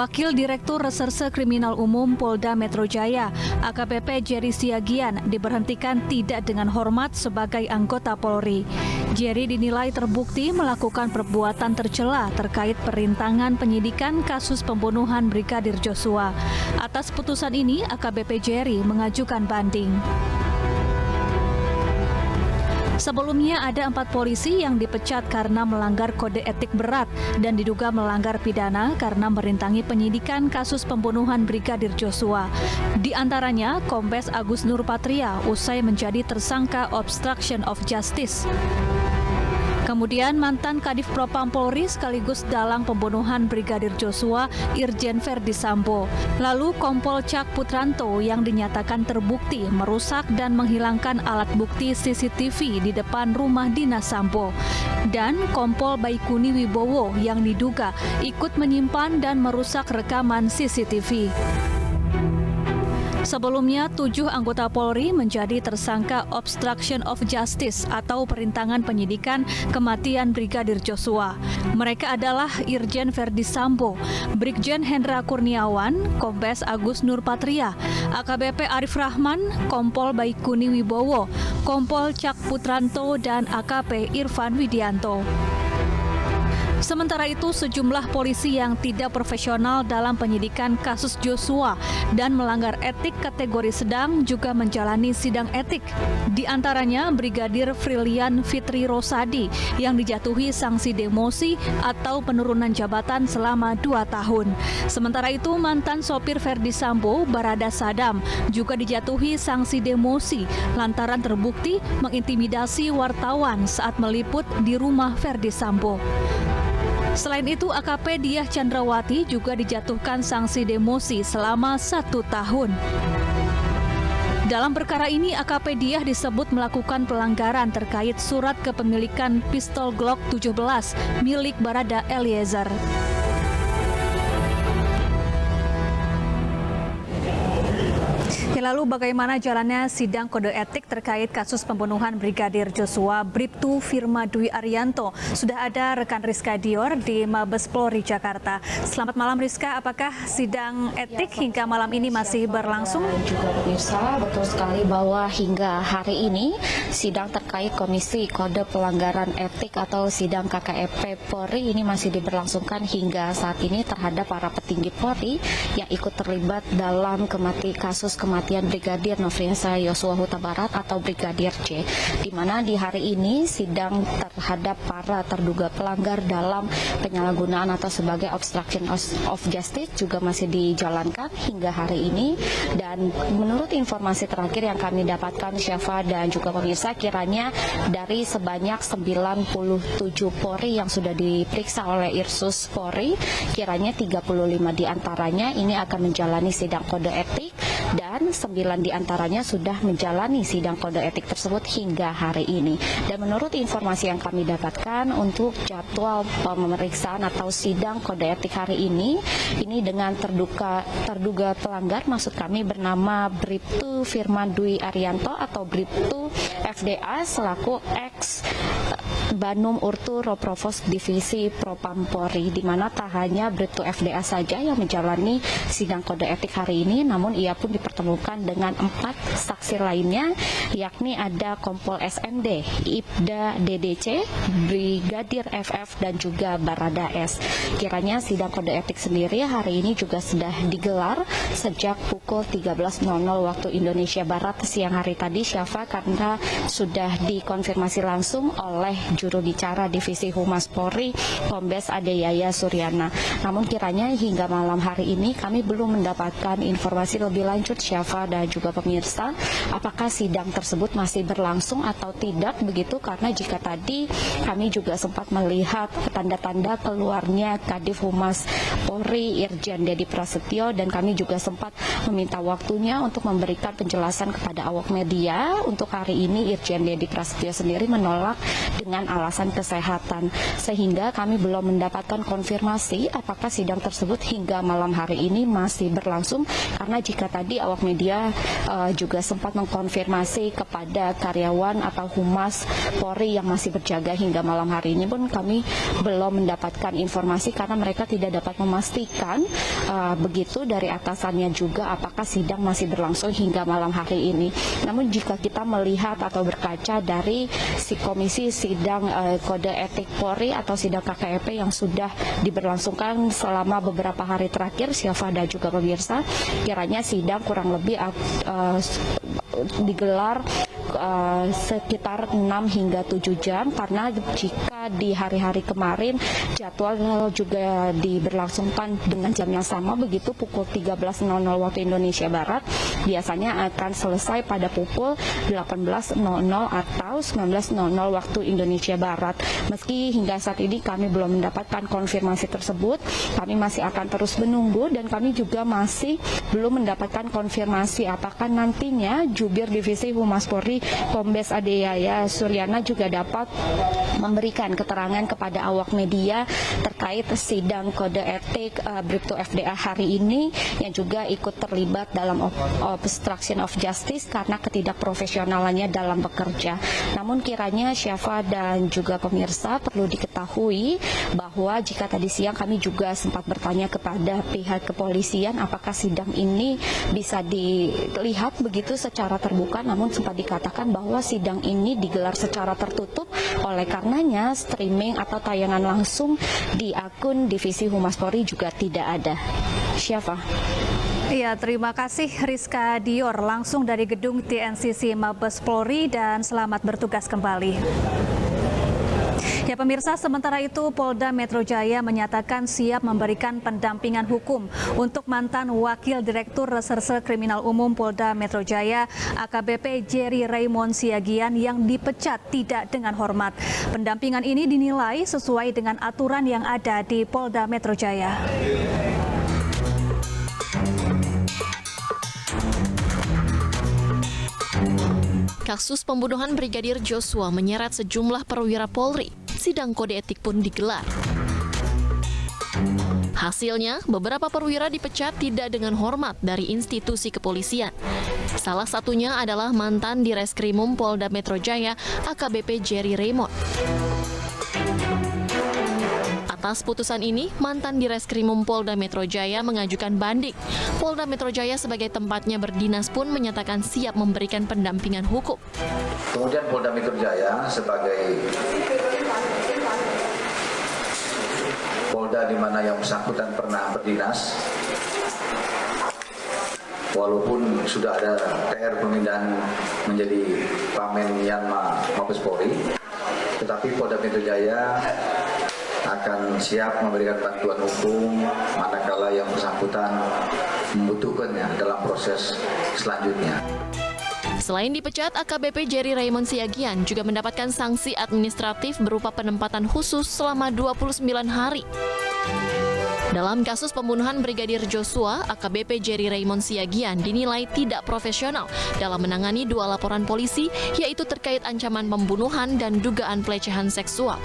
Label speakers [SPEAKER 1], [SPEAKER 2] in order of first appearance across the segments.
[SPEAKER 1] Wakil Direktur Reserse Kriminal Umum Polda Metro Jaya, AKBP Jerry Siagian, diberhentikan tidak dengan hormat sebagai anggota Polri. Jerry dinilai terbukti melakukan perbuatan tercela terkait perintangan penyidikan kasus pembunuhan Brigadir Joshua. Atas putusan ini, AKBP Jerry mengajukan banding. Sebelumnya ada 4 polisi yang dipecat karena melanggar kode etik berat dan diduga melanggar pidana karena merintangi penyidikan kasus pembunuhan Brigadir Joshua. Di antaranya Kombes Agus Nurpatria usai menjadi tersangka obstruction of justice. Kemudian mantan Kadif Propam Polri sekaligus dalang pembunuhan Brigadir Joshua, Irjen Verdi Sambo. Lalu Kompol Cak Putranto yang dinyatakan terbukti merusak dan menghilangkan alat bukti CCTV di depan rumah dinas Sambo. Dan Kompol Baikuni Wibowo yang diduga ikut menyimpan dan merusak rekaman CCTV. Sebelumnya, 7 anggota Polri menjadi tersangka obstruction of justice atau perintangan penyidikan kematian Brigadir Joshua. Mereka adalah Irjen Verdi Sambo, Brigjen Hendra Kurniawan, Kombes Agus Nurpatria, AKBP Arif Rahman, Kompol Baikuni Wibowo, Kompol Cak Putranto, dan AKP Irfan Widianto. Sementara itu, sejumlah polisi yang tidak profesional dalam penyidikan kasus Joshua dan melanggar etik kategori sedang juga menjalani sidang etik. Di antaranya Brigadir Frilian Fitri Rosadi yang dijatuhi sanksi demosi atau penurunan jabatan selama 2 tahun. Sementara itu, mantan sopir Verdi Sambo, Barada Sadam, juga dijatuhi sanksi demosi lantaran terbukti mengintimidasi wartawan saat meliput di rumah Verdi Sambo. Selain itu, AKP Diah Chandrawati juga dijatuhkan sanksi demosi selama 1 tahun. Dalam perkara ini, AKP Diah disebut melakukan pelanggaran terkait surat kepemilikan pistol Glock 17 milik Barada Eliezer. Lalu bagaimana jalannya sidang kode etik terkait kasus pembunuhan Brigadir Joshua? Bribtu Firma Dwi Arianto. Sudah ada rekan Rizka Dior di Mabes Polri Jakarta. Selamat malam Rizka, apakah sidang etik hingga malam ini masih berlangsung?
[SPEAKER 2] Juga pemirsa, betul sekali bahwa hingga hari ini sidang terkait Komisi Kode Pelanggaran Etik atau sidang KKEP Polri ini masih diberlangsungkan hingga saat ini terhadap para petinggi Polri yang ikut terlibat dalam kasus kematian Brigadir Nofriansah Yosua Huta Barat atau Brigadir J, di mana di hari ini sidang terhadap para terduga pelanggar dalam penyalahgunaan atau sebagai obstruction of justice juga masih dijalankan hingga hari ini. Dan menurut informasi terakhir yang kami dapatkan, Syafa dan juga pemirsa, kiranya dari sebanyak 97 Polri yang sudah diperiksa oleh Irsus Polri, kiranya 35 diantaranya ini akan menjalani sidang kode etik dan 9 diantaranya sudah menjalani sidang kode etik tersebut hingga hari ini. Dan menurut informasi yang kami dapatkan, untuk jadwal pemeriksaan atau sidang kode etik hari ini dengan terduga pelanggar, maksud kami bernama Bribtu Firman Dwi Arianto atau Bribtu FDA selaku ex Banum Urtu Roprovos Divisi Propam Polri, di mana tak hanya Bribtu FDA saja yang menjalani sidang kode etik hari ini, namun ia pun dipertemukan dengan 4 saksi lainnya, yakni ada Kompol SMD, Ibda DDC, Brigadir FF, dan juga Barada S. Kiranya sidang kode etik sendiri hari ini juga sudah digelar sejak pukul 13.00 waktu Indonesia Barat siang hari tadi, Syafa, karena sudah dikonfirmasi langsung oleh juru bicara Divisi Humas Polri, Kombes Adeyaya Suryana. Namun kiranya hingga malam hari ini kami belum mendapatkan informasi lebih lanjut, Syafa dan juga pemirsa, apakah sidang tersebut masih berlangsung atau tidak begitu, karena jika tadi kami juga sempat melihat tanda-tanda keluarnya Kadif Humas Polri Irjen Dedi Prasetyo, dan kami juga sempat meminta waktunya untuk memberikan penjelasan kepada awak media. Untuk hari ini Irjen Dedi Prasetyo sendiri menolak dengan alasan kesehatan. Sehingga kami belum mendapatkan konfirmasi apakah sidang tersebut hingga malam hari ini masih berlangsung, karena jika tadi awak media juga sempat mengkonfirmasi kepada karyawan atau humas Polri yang masih berjaga hingga malam hari ini pun kami belum mendapatkan informasi karena mereka tidak dapat memastikan begitu dari atasannya juga apakah sidang masih berlangsung hingga malam hari ini. Namun jika kita melihat atau berkaca dari si komisi sidang kode etik Polri atau sidang KKEP yang sudah diberlangsungkan selama beberapa hari terakhir, Syafa dan juga pemirsa, kiranya sidang kurang lebih digelar sekitar 6 hingga 7 jam, karena jika di hari-hari kemarin jadwal juga diberlangsungkan dengan jam yang sama, begitu pukul 13.00 waktu Indonesia Barat, biasanya akan selesai pada pukul 18.00 atau 19.00 waktu Indonesia Barat. Meski hingga saat ini kami belum mendapatkan konfirmasi tersebut, kami masih akan terus menunggu dan kami juga masih belum mendapatkan konfirmasi apakah nantinya Jubir Divisi Humas Polri Kombes Ade Yaya Suryana juga dapat memberikan keterangan kepada awak media terkait sidang kode etik Bribtu FDA hari ini yang juga ikut terlibat dalam obstruction of justice karena ketidakprofesionalannya dalam bekerja. Namun kiranya Syafa dan juga pemirsa perlu diketahui bahwa jika tadi siang kami juga sempat bertanya kepada pihak kepolisian apakah sidang ini bisa dilihat begitu secara terbuka, namun sempat dikatakan bahwa sidang ini digelar secara tertutup, oleh karenanya streaming atau tayangan langsung di akun Divisi Humas Polri juga tidak ada. Syafa.
[SPEAKER 1] Iya, terima kasih Rizka Dior langsung dari gedung TNCC Mabes Polri, dan selamat bertugas kembali. Ya pemirsa, sementara itu Polda Metro Jaya menyatakan siap memberikan pendampingan hukum untuk mantan Wakil Direktur Reserse Kriminal Umum Polda Metro Jaya AKBP Jerry Raymond Siagian yang dipecat tidak dengan hormat. Pendampingan ini dinilai sesuai dengan aturan yang ada di Polda Metro Jaya.
[SPEAKER 3] Kasus pembunuhan Brigadir Joshua menyeret sejumlah perwira Polri. Sidang kode etik pun digelar. Hasilnya, beberapa perwira dipecat tidak dengan hormat dari institusi kepolisian. Salah satunya adalah mantan Direskrimum Polda Metro Jaya AKBP Jerry Raymond. Atas putusan ini, mantan Direskrimum Polda Metro Jaya mengajukan banding. Polda Metro Jaya sebagai tempatnya berdinas pun menyatakan siap memberikan pendampingan hukum.
[SPEAKER 4] Kemudian Polda Metro Jaya sebagai Polda di mana yang bersangkutan pernah berdinas, walaupun sudah ada PR pemindahan menjadi Pamen Yanma Mabes Polri, tetapi Polda Metro Jaya akan siap memberikan bantuan hukum manakala yang bersangkutan membutuhkannya dalam proses selanjutnya.
[SPEAKER 3] Selain dipecat, AKBP Jerry Raymond Siagian juga mendapatkan sanksi administratif berupa penempatan khusus selama 29 hari. Dalam kasus pembunuhan Brigadir Joshua, AKBP Jerry Raymond Siagian dinilai tidak profesional dalam menangani 2 laporan polisi, yaitu terkait ancaman pembunuhan dan dugaan pelecehan seksual.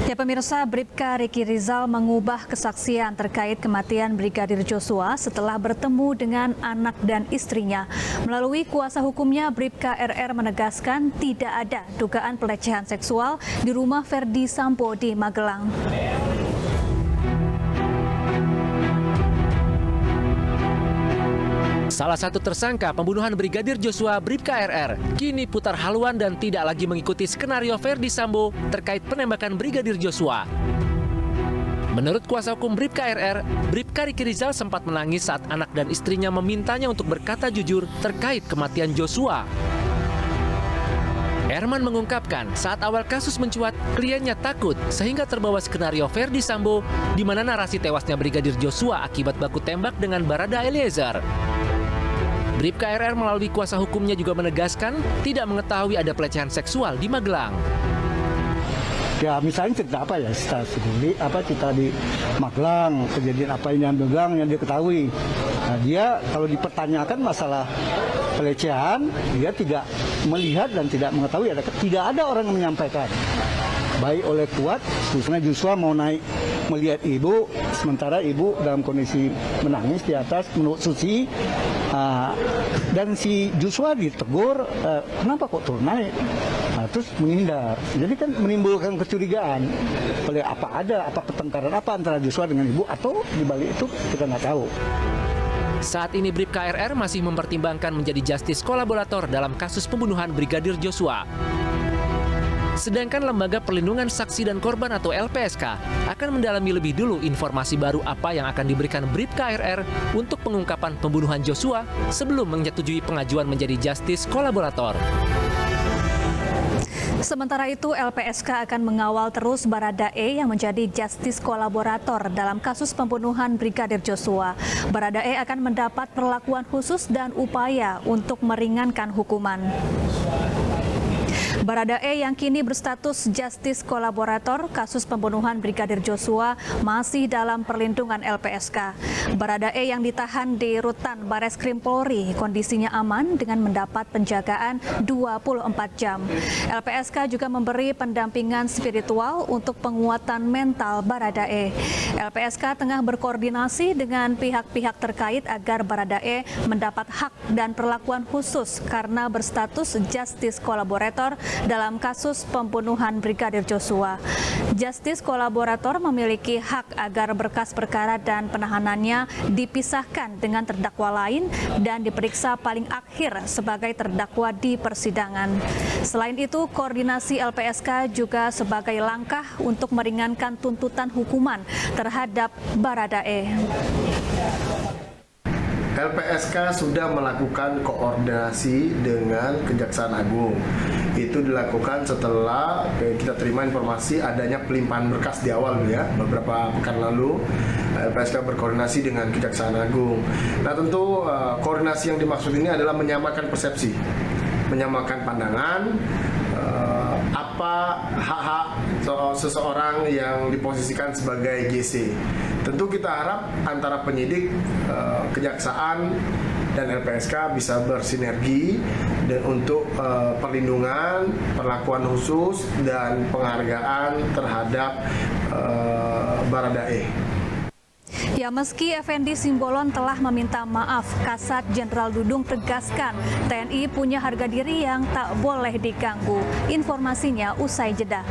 [SPEAKER 1] Ya pemirsa, Bribka Riki Rizal mengubah kesaksian terkait kematian Brigadir Joshua setelah bertemu dengan anak dan istrinya. Melalui kuasa hukumnya, Bribka RR menegaskan tidak ada dugaan pelecehan seksual di rumah Verdi Sambo di Magelang.
[SPEAKER 5] Salah satu tersangka pembunuhan Brigadir Joshua, Bribka RR, kini putar haluan dan tidak lagi mengikuti skenario Verdi Sambo terkait penembakan Brigadir Joshua. Menurut kuasa hukum Bribka RR, Bribka Riki Rizal sempat menangis saat anak dan istrinya memintanya untuk berkata jujur terkait kematian Joshua. Herman mengungkapkan saat awal kasus mencuat, kliennya takut sehingga terbawa skenario Verdi Sambo di mana narasi tewasnya Brigadir Joshua akibat baku tembak dengan Barada Eliezer. Bribka RR melalui kuasa hukumnya juga menegaskan tidak mengetahui ada pelecehan seksual di Magelang.
[SPEAKER 6] Ya misalnya cerita apa ya, cerita di Magelang, kejadian apa yang Magelang yang diketahui. Nah, dia kalau dipertanyakan masalah pelecehan, dia tidak melihat dan tidak mengetahui, tidak ada orang yang menyampaikan. Baik oleh Kuat, khususnya Joshua mau naik melihat ibu, sementara ibu dalam kondisi menangis di atas menurut Susi, dan si Joshua ditegur, kenapa kok turun naik? Terus menghindar. Jadi kan menimbulkan kecurigaan. Oleh apa pertengkaran apa antara Joshua dengan ibu, atau dibalik itu kita nggak tahu.
[SPEAKER 5] Saat ini Bribka RR masih mempertimbangkan menjadi justice kolaborator dalam kasus pembunuhan Brigadir Joshua. Sedangkan Lembaga Perlindungan Saksi dan Korban atau LPSK akan mendalami lebih dulu informasi baru apa yang akan diberikan Bribka RR untuk pengungkapan pembunuhan Joshua sebelum menyetujui pengajuan menjadi justice kolaborator.
[SPEAKER 1] Sementara itu, LPSK akan mengawal terus Baradae yang menjadi justice kolaborator dalam kasus pembunuhan Brigadir Joshua. Baradae akan mendapat perlakuan khusus dan upaya untuk meringankan hukuman. Baradae yang kini berstatus justice kolaborator kasus pembunuhan Brigadir Joshua masih dalam perlindungan LPSK. Baradae yang ditahan di Rutan Bareskrim Polri kondisinya aman dengan mendapat penjagaan 24 jam. LPSK juga memberi pendampingan spiritual untuk penguatan mental Baradae. LPSK tengah berkoordinasi dengan pihak-pihak terkait agar Baradae mendapat hak dan perlakuan khusus karena berstatus justice kolaborator dalam kasus pembunuhan Brigadir Joshua. Justice kolaborator memiliki hak agar berkas perkara dan penahanannya dipisahkan dengan terdakwa lain dan diperiksa paling akhir sebagai terdakwa di persidangan. Selain itu, koordinasi LPSK juga sebagai langkah untuk meringankan tuntutan hukuman terhadap Baradae.
[SPEAKER 7] LPSK sudah melakukan koordinasi dengan Kejaksaan Agung. Itu dilakukan setelah kita terima informasi adanya pelimpahan berkas di awal ya, beberapa pekan lalu. LPSK berkoordinasi dengan Kejaksaan Agung. Nah tentu koordinasi yang dimaksud ini adalah menyamakan persepsi, menyamakan pandangan, apa hak-hak seseorang yang diposisikan sebagai GC. Tentu kita harap antara penyidik, kejaksaan, dan LPSK bisa bersinergi dan untuk perlindungan, perlakuan khusus, dan penghargaan terhadap Baradae.
[SPEAKER 1] Ya, meski Effendi Simbolon telah meminta maaf, Kasat Jenderal Dudung tegaskan TNI punya harga diri yang tak boleh diganggu. Informasinya usai jeda.